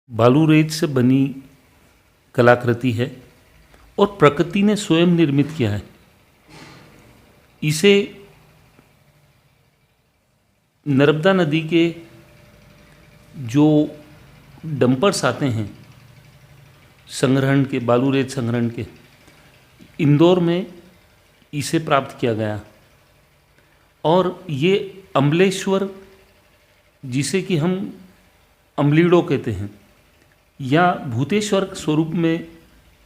बालूरेज से बनी कलाकृति है और प्रकृति ने स्वयं निर्मित किया है। इसे नर्मदा नदी के जो डंपर्स आते हैं संग्रहण के, बालूरेज संग्रहण के, इंदौर में इसे प्राप्त किया गया और ये अम्लेश्वर, जिसे कि हम अम्लीडो कहते हैं, या भूतेश्वर स्वरूप में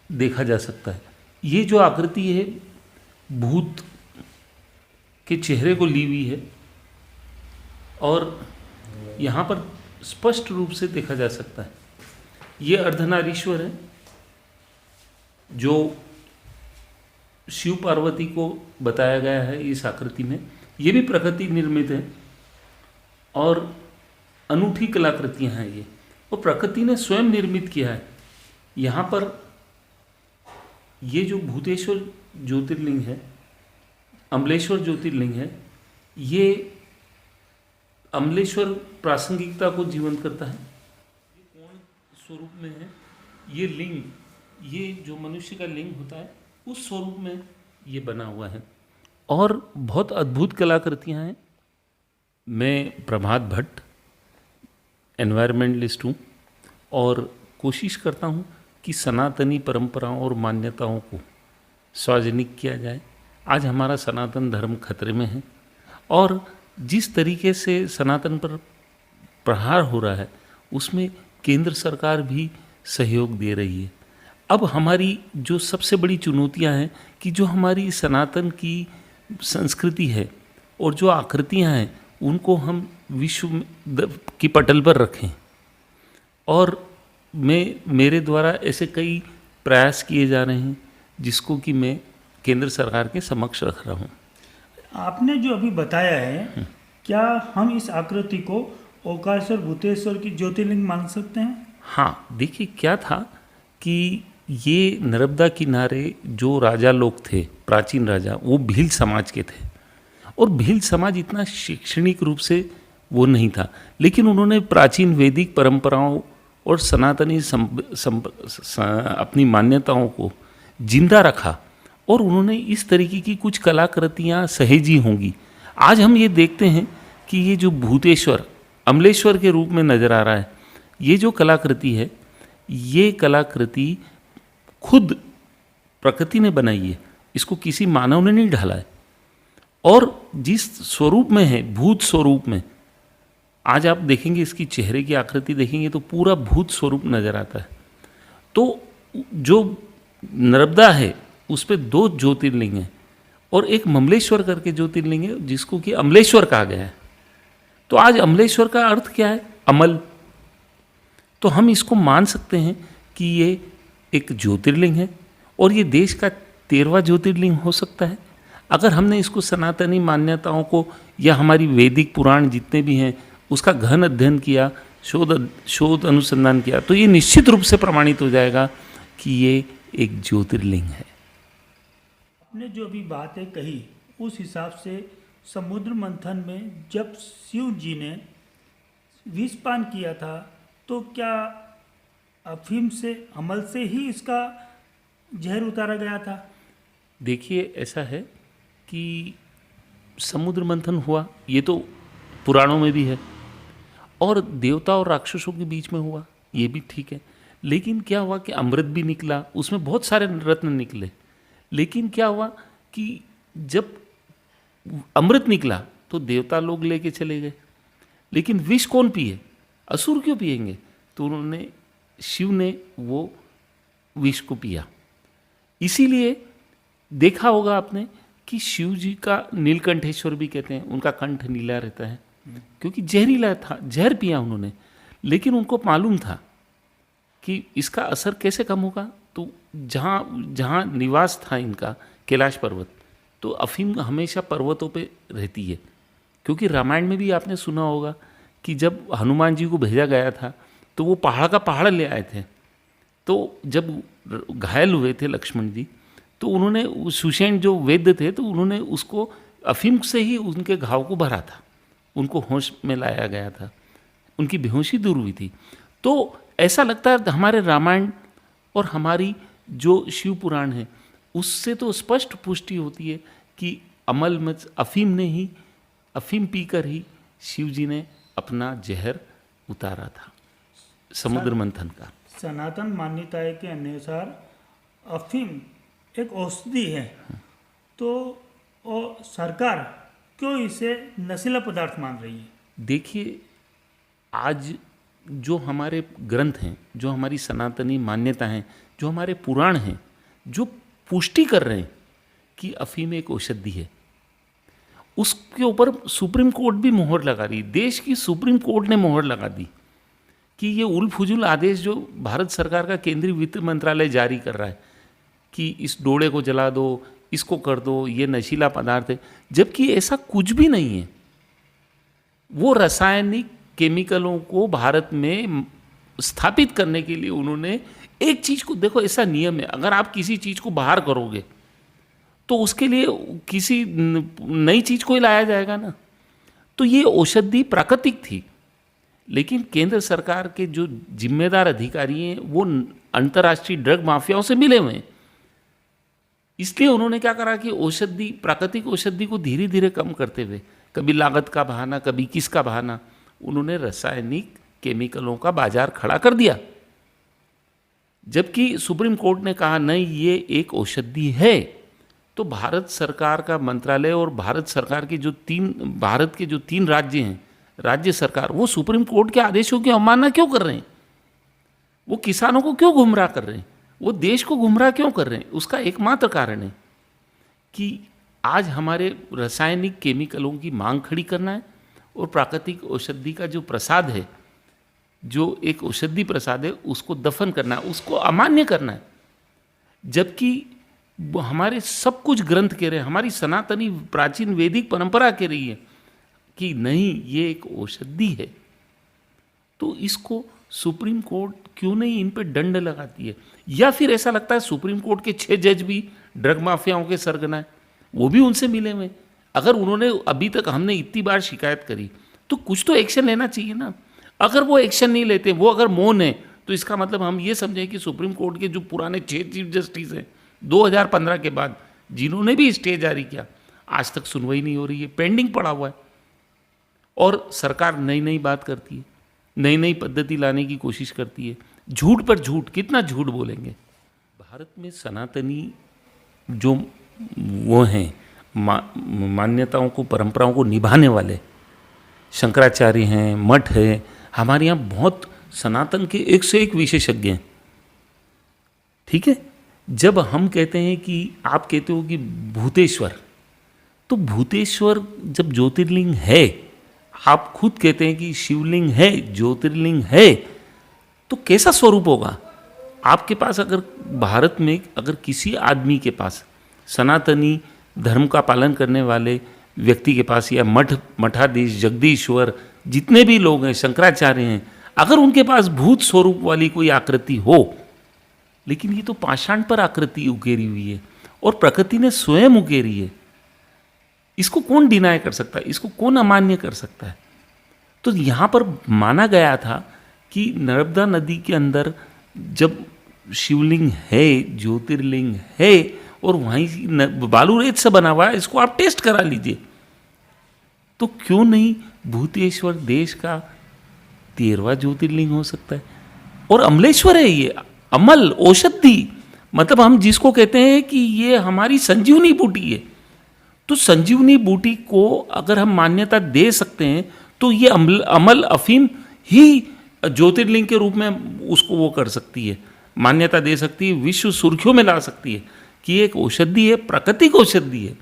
देखा जा सकता है। ये जो आकृति है भूत के चेहरे को ली हुई है और यहाँ पर स्पष्ट रूप से देखा जा सकता है। ये अर्धनारीश्वर है जो शिव पार्वती को बताया गया है इस आकृति में। ये भी प्रकृति निर्मित है और अनूठी कलाकृतियाँ हैं ये, और प्रकृति ने स्वयं निर्मित किया है। यहाँ पर ये जो भूतेश्वर ज्योतिर्लिंग है, अम्लेश्वर ज्योतिर्लिंग है, ये अम्लेश्वर प्रासंगिकता को जीवंत करता है। ये कौन स्वरूप में है, ये लिंग, ये जो मनुष्य का लिंग होता है उस स्वरूप में ये बना हुआ है और बहुत अद्भुत कलाकृतियाँ हैं। मैं प्रभात भट्ट एनवायरमेंटलिस्ट हूँ और कोशिश करता हूँ कि सनातनी परंपराओं और मान्यताओं को सार्वजनिक किया जाए। आज हमारा सनातन धर्म खतरे में है और जिस तरीके से सनातन पर प्रहार हो रहा है उसमें केंद्र सरकार भी सहयोग दे रही है। अब हमारी जो सबसे बड़ी चुनौतियां हैं कि जो हमारी सनातन की संस्कृति है और जो आकृतियां हैं उनको हम विश्व की पटल पर रखें, और मेरे द्वारा ऐसे कई प्रयास किए जा रहे हैं जिसको कि मैं केंद्र सरकार के समक्ष रख रहा हूँ। आपने जो अभी बताया है, क्या हम इस आकृति को ओंकारेश्वर भूतेश्वर की ज्योतिर्लिंग मान सकते हैं? हाँ, देखिए क्या था कि ये नर्मदा किनारे जो राजा लोग थे, प्राचीन राजा, वो भील समाज के थे और भील समाज इतना शैक्षणिक रूप से वो नहीं था, लेकिन उन्होंने प्राचीन वैदिक परंपराओं और सनातनी अपनी मान्यताओं को जिंदा रखा और उन्होंने इस तरीके की कुछ कलाकृतियाँ सहेजी होंगी। आज हम ये देखते हैं कि ये जो भूतेश्वर अम्लेश्वर के रूप में नज़र आ रहा है, ये जो कलाकृति है, ये कलाकृति खुद प्रकृति ने बनाई है, इसको किसी मानव ने नहीं ढाला है। और जिस स्वरूप में है, भूत स्वरूप में, आज आप देखेंगे इसकी चेहरे की आकृति देखेंगे तो पूरा भूत स्वरूप नज़र आता है। तो जो नर्मदा है उस पर 2 ज्योतिर्लिंग हैं और एक ममलेश्वर करके ज्योतिर्लिंग है जिसको कि अम्लेश्वर कहा गया है। तो आज अम्लेश्वर का अर्थ क्या है? अमल। तो हम इसको मान सकते हैं कि ये एक ज्योतिर्लिंग है और ये देश का 13वां ज्योतिर्लिंग हो सकता है अगर हमने इसको सनातनी मान्यताओं को या हमारी वैदिक पुराण जितने भी हैं उसका गहन अध्ययन किया, शोध अनुसंधान किया, तो ये निश्चित रूप से प्रमाणित हो जाएगा कि ये एक ज्योतिर्लिंग है। आपने जो अभी बातें कही उस हिसाब से समुद्र मंथन में जब शिव जी ने विष पान किया था तो क्या अफीम से, अमल से ही इसका जहर उतारा गया था? देखिए ऐसा है कि समुद्र मंथन हुआ, ये तो पुराणों में भी है, और देवता और राक्षसों के बीच में हुआ, ये भी ठीक है। लेकिन क्या हुआ कि अमृत भी निकला, उसमें बहुत सारे रत्न निकले। लेकिन क्या हुआ कि जब अमृत निकला तो देवता लोग लेके चले गए, लेकिन विष कौन पिए? असुर क्यों पिएंगे? तो उन्होंने, शिव ने वो विष को पिया। इसीलिए देखा होगा आपने कि शिव जी का नीलकंठेश्वर भी कहते हैं, उनका कंठ नीला रहता है क्योंकि जहरीला था, जहर पिया उन्होंने। लेकिन उनको मालूम था कि इसका असर कैसे कम होगा, तो जहाँ निवास था इनका, कैलाश पर्वत, तो अफीम हमेशा पर्वतों पे रहती है। क्योंकि रामायण में भी आपने सुना होगा कि जब हनुमान जी को भेजा गया था तो वो पहाड़ का पहाड़ ले आए थे। तो जब घायल हुए थे लक्ष्मण जी तो उन्होंने, सुषेण जो वैद्य थे, तो उन्होंने उसको अफीम से ही उनके घाव को भरा था, उनको होश में लाया गया था, उनकी बेहोशी दूर हुई थी। तो ऐसा लगता है हमारे रामायण और हमारी जो शिव पुराण है उससे तो स्पष्ट पुष्टि होती है कि अमल में अफीम पीकर ही शिव जी ने अपना जहर उतारा था समुद्र मंथन का। सनातन मान्यताएं के अनुसार अफीम एक औषधि है, तो सरकार क्यों इसे नशीला पदार्थ मान रही है? देखिए, आज जो हमारे ग्रंथ हैं, जो हमारी सनातनी मान्यता हैं, जो हमारे पुराण हैं, जो पुष्टि कर रहे हैं कि अफीम एक औषधि है, उसके ऊपर सुप्रीम कोर्ट भी मोहर लगा दी। देश की सुप्रीम कोर्ट ने मोहर लगा दी कि ये उल फुजुल आदेश जो भारत सरकार का केंद्रीय वित्त मंत्रालय जारी कर रहा है कि इस डोड़े को जला दो, इसको कर दो, ये नशीला पदार्थ है, जबकि ऐसा कुछ भी नहीं है। वो रासायनिक केमिकलों को भारत में स्थापित करने के लिए उन्होंने एक चीज़ को, देखो ऐसा नियम है, अगर आप किसी चीज़ को बाहर करोगे तो उसके लिए किसी नई चीज़ को ही लाया जाएगा ना। तो ये औषधि प्राकृतिक थी, लेकिन केंद्र सरकार के जो जिम्मेदार अधिकारी हैं वो अंतर्राष्ट्रीय ड्रग माफियाओं से मिले हुए हैं। इसलिए उन्होंने क्या करा कि औषधि, प्राकृतिक औषधि को धीरे धीरे कम करते हुए, कभी लागत का बहाना, कभी किसका बहाना, उन्होंने रासायनिक केमिकलों का बाजार खड़ा कर दिया। जबकि सुप्रीम कोर्ट ने कहा नहीं, ये एक औषधि है। तो भारत सरकार का मंत्रालय और भारत सरकार के भारत के जो तीन राज्य हैं, राज्य सरकार, वो सुप्रीम कोर्ट के आदेशों की अवमानना क्यों कर रहे हैं? वो किसानों को क्यों गुमराह कर रहे हैं? वो देश को गुमराह क्यों कर रहे हैं? उसका एकमात्र कारण है कि आज हमारे रासायनिक केमिकलों की मांग खड़ी करना है और प्राकृतिक औषधि का जो प्रसाद है, जो एक औषधि प्रसाद है, उसको दफन करना है, उसको अमान्य करना है। जबकि हमारे सब कुछ ग्रंथ कह रहे हैं, हमारी सनातनी प्राचीन वैदिक परंपरा कह रही है कि नहीं, ये एक औषधि है। तो इसको सुप्रीम कोर्ट क्यों नहीं इन पे दंड लगाती है? या फिर ऐसा लगता है सुप्रीम कोर्ट के 6 जज भी ड्रग माफियाओं के सरगना है, वो भी उनसे मिले हुए। अगर उन्होंने, अभी तक हमने इतनी बार शिकायत करी, तो कुछ तो एक्शन लेना चाहिए ना। अगर वो एक्शन नहीं लेते, वो अगर मौन है, तो इसका मतलब हम ये समझें कि सुप्रीम कोर्ट के जो पुराने 6 चीफ जस्टिस हैं 2015 के बाद, जिन्होंने भी स्टे जारी किया, आज तक सुनवाई नहीं हो रही है, पेंडिंग पड़ा हुआ है। और सरकार नई नई बात करती है, नई नई पद्धति लाने की कोशिश करती है, झूठ पर झूठ, कितना झूठ बोलेंगे। भारत में सनातनी जो वो हैं, मान्यताओं को, परंपराओं को निभाने वाले शंकराचार्य हैं, मठ है, हमारे यहाँ बहुत सनातन के 1 से 1 विशेषज्ञ हैं। ठीक है, जब हम कहते हैं कि, आप कहते हो कि भूतेश्वर, तो भूतेश्वर जब ज्योतिर्लिंग है, आप खुद कहते हैं कि शिवलिंग है, ज्योतिर्लिंग है, तो कैसा स्वरूप होगा आपके पास? अगर भारत में अगर किसी आदमी के पास, सनातनी धर्म का पालन करने वाले व्यक्ति के पास, या मठाधीश, जगदीश्वर, जितने भी लोग हैं, शंकराचार्य हैं, अगर उनके पास भूत स्वरूप वाली कोई आकृति हो, लेकिन ये तो पाषाण पर आकृति उकेरी हुई है और प्रकृति ने स्वयं उकेरी है, इसको कौन डिनाय कर सकता है? इसको कौन अमान्य कर सकता है? तो यहाँ पर माना गया था कि नर्मदा नदी के अंदर जब शिवलिंग है, ज्योतिर्लिंग है, और वहीं बालू रेत से बना हुआ है, इसको आप टेस्ट करा लीजिए, तो क्यों नहीं भूतेश्वर देश का 13वां ज्योतिर्लिंग हो सकता है? और अमलेश्वर है ये, अमल, औषधि, मतलब हम जिसको कहते हैं कि ये हमारी संजीवनी बूटी है। तो संजीवनी बूटी को अगर हम मान्यता दे सकते हैं, तो ये अमल अफीम ही ज्योतिर्लिंग के रूप में उसको वो कर सकती है, मान्यता दे सकती है, विश्व सुर्खियों में ला सकती है कि एक औषधि है, प्राकृतिक औषधि है।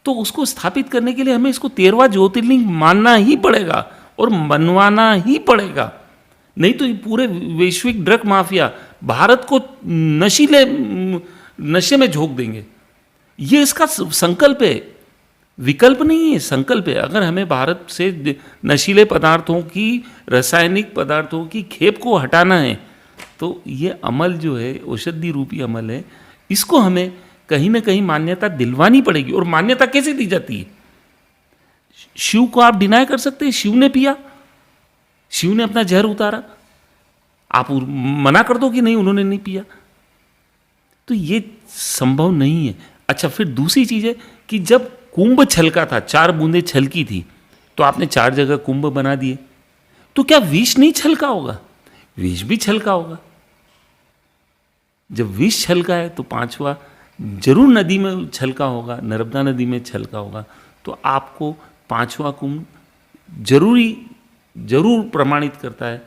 तो उसको स्थापित करने के लिए हमें इसको 13वां ज्योतिर्लिंग मानना ही पड़ेगा और मनवाना ही पड़ेगा, नहीं तो ये पूरे वैश्विक ड्रग माफिया भारत को नशे में झोंक देंगे। ये इसका संकल्प है, विकल्प नहीं है, संकल्प है। अगर हमें भारत से नशीले पदार्थों की, रासायनिक पदार्थों की खेप को हटाना है, तो ये अमल जो है, औषधि रूपी अमल है, इसको हमें कहीं ना कहीं मान्यता दिलवानी पड़ेगी। और मान्यता कैसे दी जाती है? शिव को आप डिनाय कर सकते हैं? शिव ने पिया, शिव ने अपना जहर उतारा, आप मना कर दो कि नहीं उन्होंने नहीं पिया, तो ये संभव नहीं है। अच्छा, फिर दूसरी चीज़ है कि जब कुंभ छलका था, 4 बूंदें छलकी थी, तो आपने 4 जगह कुंभ बना दिए, तो क्या विष नहीं छलका होगा? विष भी छलका होगा। जब विष छलका है तो 5वां जरूर नदी में छलका होगा, नर्मदा नदी में छलका होगा, तो आपको 5वां कुंभ जरूर प्रमाणित करता है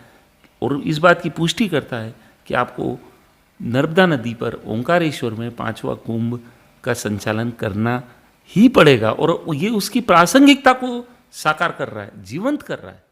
और इस बात की पुष्टि करता है कि आपको नर्मदा नदी पर ओंकारेश्वर में 5वां कुंभ का संचालन करना ही पड़ेगा। और ये उसकी प्रासंगिकता को साकार कर रहा है, जीवंत कर रहा है।